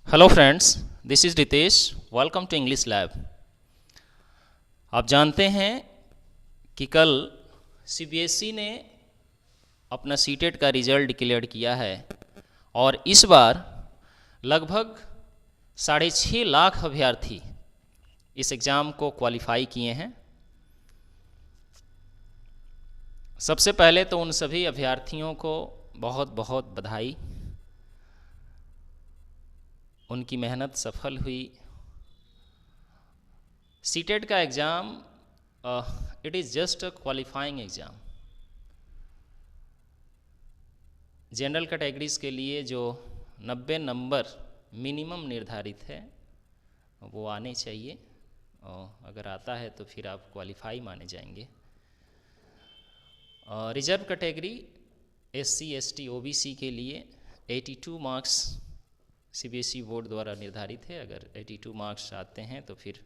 Hello friends, this is Ritesh. Welcome to English lab. आप जानते हैं कि कल सीबीएसई ने अपना सीटेट का रिज़ल्ट डिक्लेयर किया है और इस बार लगभग 6.5 लाख अभ्यर्थी इस एग्ज़ाम को क्वालिफाई किए हैं। सबसे पहले तो उन सभी अभ्यर्थियों को बहुत बहुत बधाई। उनकी मेहनत सफल हुई। सीटेट का exam it is just a qualifying exam. General categories के लिए जो 90 नंबर मिनिमम निर्धारित है वो आने चाहिए, और अगर आता है तो फिर आप क्वालिफाई माने जाएंगे। Reserve category SC ST OBC के लिए 82 मार्क्स सीबीएसई बोर्ड द्वारा निर्धारित है। अगर 82 मार्क्स आते हैं तो फिर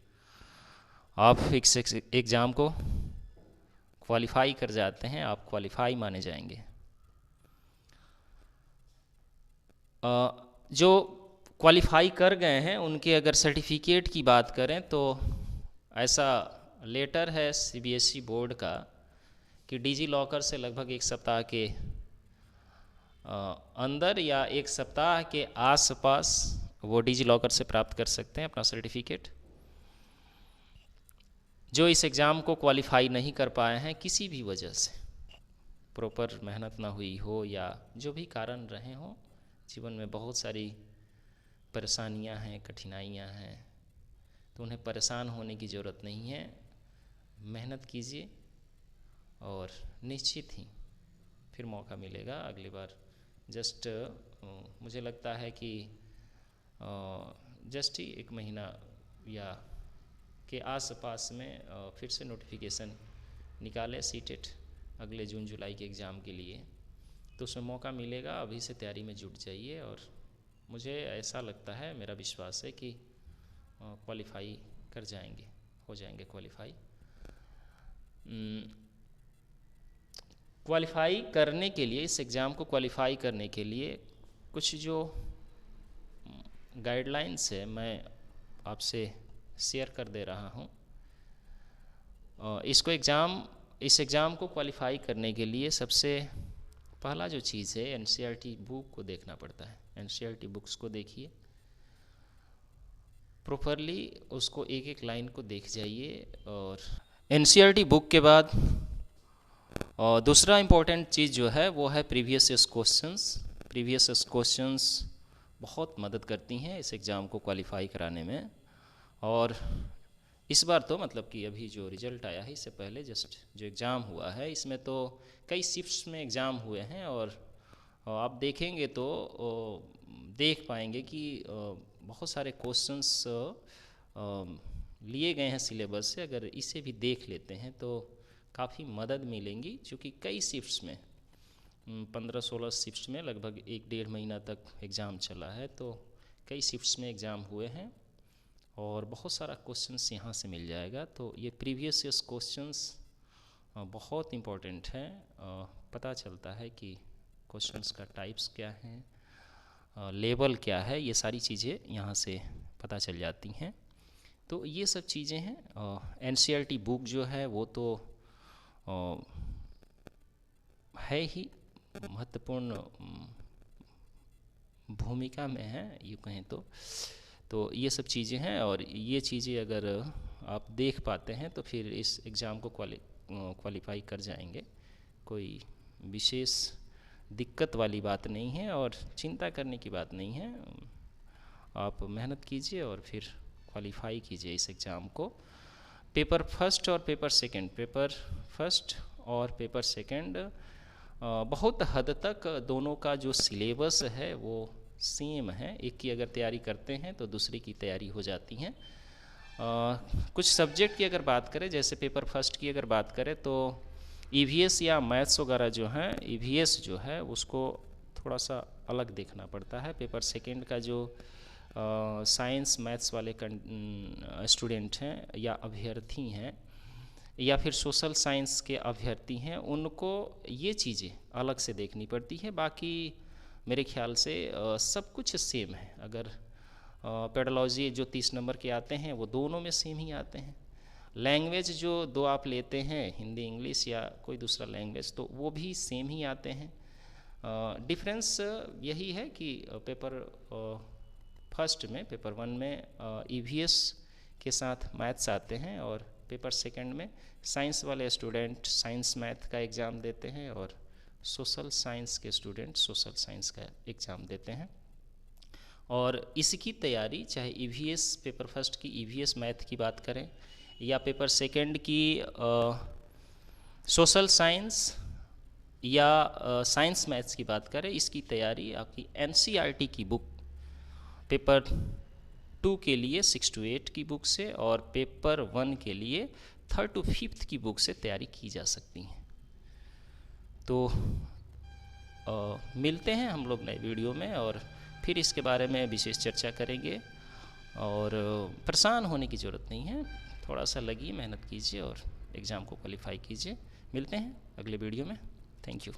आप इस एग्ज़ाम को क्वालिफाई कर जाते हैं, आप क्वालिफाई माने जाएंगे। जो क्वालिफाई कर गए हैं उनके अगर सर्टिफिकेट की बात करें तो ऐसा लेटर है सीबीएसई बोर्ड का कि डिजी लॉकर से लगभग एक सप्ताह के अंदर या एक सप्ताह के आसपास वो डिजी लॉकर से प्राप्त कर सकते हैं अपना सर्टिफिकेट। जो इस एग्ज़ाम को क्वालिफाई नहीं कर पाए हैं किसी भी वजह से, प्रॉपर मेहनत ना हुई हो या जो भी कारण रहे हों, जीवन में बहुत सारी परेशानियां हैं, कठिनाइयां हैं, तो उन्हें परेशान होने की ज़रूरत नहीं है। मेहनत कीजिए और निश्चित ही फिर मौका मिलेगा अगली बार। जस्ट मुझे लगता है कि जस्ट ही 1 महीना या के आसपास में फिर से नोटिफिकेशन निकाले सीटेट अगले जून जुलाई के एग्ज़ाम के लिए, तो उसमें मौका मिलेगा। अभी से तैयारी में जुट जाइए और मुझे ऐसा लगता है, मेरा विश्वास है कि क्वालिफाई कर जाएंगे, हो जाएंगे क्वालिफाई। क्वालिफाई करने के लिए, इस एग्ज़ाम को क्वालिफाई करने के लिए कुछ जो गाइडलाइंस है मैं आपसे शेयर कर दे रहा हूँ। इस एग्ज़ाम को क्वालिफाई करने के लिए सबसे पहला जो चीज़ है, एनसीईआरटी बुक को देखना पड़ता है। एनसीईआरटी बुक्स को देखिए प्रॉपरली, उसको एक एक लाइन को देख जाइए। और एनसीईआरटी बुक के बाद और दूसरा इम्पोर्टेंट चीज़ जो है वो है previous years questions. Previous years questions बहुत मदद करती हैं इस एग्ज़ाम को क्वालिफाई कराने में। और इस बार तो मतलब कि अभी जो रिज़ल्ट आया है, इससे पहले जस्ट जो एग्ज़ाम हुआ है, इसमें तो कई शिफ्ट्स में एग्ज़ाम हुए हैं और आप देखेंगे तो देख पाएंगे कि बहुत सारे क्वेश्चंस लिए गए हैं सिलेबस से। अगर इसे भी देख लेते हैं तो काफ़ी मदद मिलेंगी, क्योंकि कई शिफ्ट्स में 15-16 शिफ्ट्स में लगभग 1-1.5 महीना तक एग्ज़ाम चला है, तो कई शिफ्ट्स में एग्ज़ाम हुए हैं और बहुत सारा क्वेश्चंस यहाँ से मिल जाएगा। तो ये प्रीवियस ईयर्स क्वेश्चंस बहुत इम्पोर्टेंट है। पता चलता है कि क्वेश्चंस का टाइप्स क्या हैं, लेवल क्या है, ये सारी चीज़ें यहाँ से पता चल जाती हैं। तो ये सब चीज़ें हैं। एनसीईआरटी बुक जो है वो तो है ही महत्वपूर्ण भूमिका में है, ये कहें तो ये सब चीज़ें हैं। और ये चीज़ें अगर आप देख पाते हैं तो फिर इस एग्ज़ाम को क्वालिफाई कर जाएंगे। कोई विशेष दिक्कत वाली बात नहीं है और चिंता करने की बात नहीं है। आप मेहनत कीजिए और फिर क्वालिफाई कीजिए इस एग्ज़ाम को। पेपर फर्स्ट और पेपर सेकंड बहुत हद तक दोनों का जो सिलेबस है वो सेम है। एक की अगर तैयारी करते हैं तो दूसरे की तैयारी हो जाती हैं। कुछ सब्जेक्ट की अगर बात करें, जैसे पेपर फर्स्ट की अगर बात करें तो ईवीएस या मैथ्स वगैरह जो हैं, ईवीएस जो है उसको थोड़ा सा अलग देखना पड़ता है। पेपर सेकंड का जो साइंस मैथ्स वाले स्टूडेंट हैं या अभ्यर्थी हैं या फिर सोशल साइंस के अभ्यर्थी हैं, उनको ये चीज़ें अलग से देखनी पड़ती है। बाकी मेरे ख्याल से सब कुछ सेम है। अगर पेडोलॉजी जो 30 नंबर के आते हैं वो दोनों में सेम ही आते हैं। लैंग्वेज जो 2 आप लेते हैं, हिंदी इंग्लिश या कोई दूसरा लैंग्वेज, तो वो भी सेम ही आते हैं। डिफरेंस यही है कि पेपर फर्स्ट में, पेपर 1 में EVS के साथ मैथ्स आते हैं, और पेपर सेकंड में साइंस वाले स्टूडेंट साइंस मैथ का एग्ज़ाम देते हैं, और सोशल साइंस के स्टूडेंट सोशल साइंस का एग्ज़ाम देते हैं। और इसकी तैयारी चाहे EVS पेपर फर्स्ट की EVS मैथ की बात करें या पेपर सेकंड की सोशल साइंस या साइंस मैथ्स की बात करें, इसकी तैयारी आपकी NCERT की बुक पेपर 2 के लिए 6 to 8 की बुक से और पेपर 1 के लिए 3rd to 5th की बुक से तैयारी की जा सकती है। तो मिलते हैं हम लोग नए वीडियो में, और फिर इसके बारे में विशेष चर्चा करेंगे। और परेशान होने की ज़रूरत नहीं है, थोड़ा सा लगिए, मेहनत कीजिए और एग्ज़ाम को क्वालिफाई कीजिए। मिलते हैं अगले वीडियो में। Thank you.